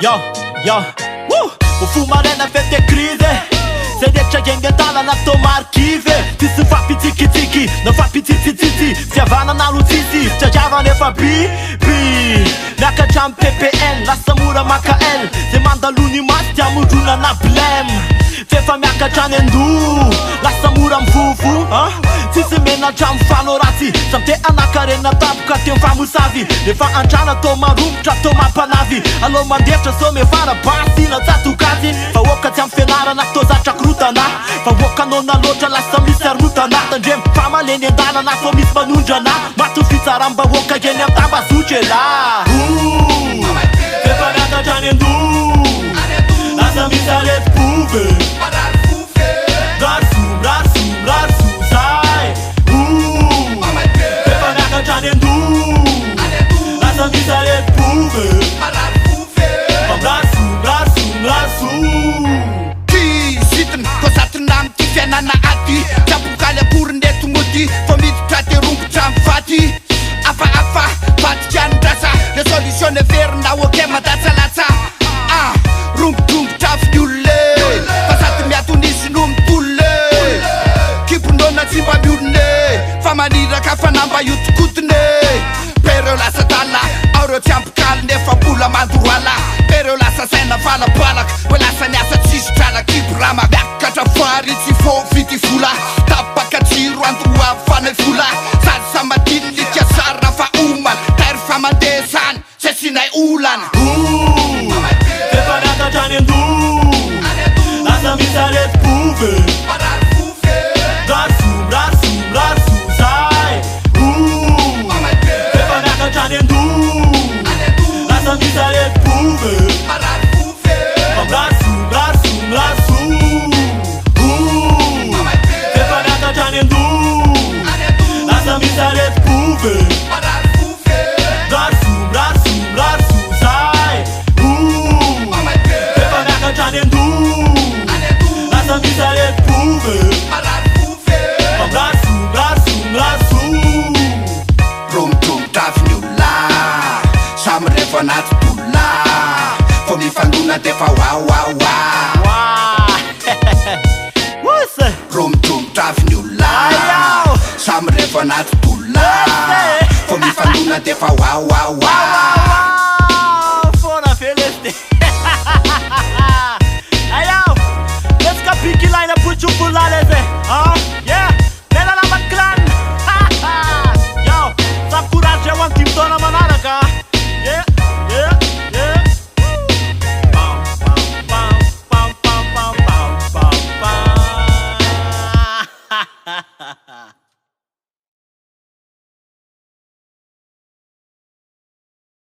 Yo, yo, ufumarena fete krize Sedecha gengetala na tomarkive Tisi fapi tiki tiki, na fapi titi titi Fiavana na lutisi, tjajava nefa bi Naka jam PPN, la samura makael Ze mandaluni mas tiamuduna na blem Fefa miaka janendu, la samura mvuvu Tisi mena jam fanorati Samte anakarena tabuka tem famusavi Nefa anjana toma rum, tra toma panavi Alo mandeftra so me fara basi na tatukazi Fawoka tiam fenara na tozatra krutana Fawoka nona lotra lasa misermutana Tandrem fama lenendana na fo misy manondrana Mato fitsaramba woka eny am tambazotrela Fefa miaka janendu Lasa misy areti-pove Rarsum zay Fefa miaka janendu Lasa misy areti-pove Kosatrina amty fiainana aty Trapokaly akoriny etomody Fa miditra ty rongotra mifaty Afa vatikandrasa Le solution verina oke madatsalatsa Rongodrongotra finiolone Fa sady miatonisy no mitolone Kiponona tsy mba miolone Fa maniraka fa namba iotokotone Pereo lasa tala Aureo tsy ampikaly nefa mbola mandoroala Pereo lasa saina valapalaka Hoe lasa niasa tsisy drala kiborama Miakatra fary tsy fô vity vola Tapaka jiro androa fanay vola Sady samadiny litia sara fa omana Tary fa mandeha zany se sinay olana Fefa miaka janendu Lasa misy areti-pove Rarsum zay Fefa miaka janendu Lasa misy areti-pove Rarsum Fefa miaka janendu Lasa misy areti-pove Rarsum zay Fefa miaka janendu Lasa misy areti-pove Romodromotra finiolona Samy revo anaty bola Fô mifanona defa wawawa Romodromotra finiolona Samy revo anaty bola Fô mifanona defa wawawa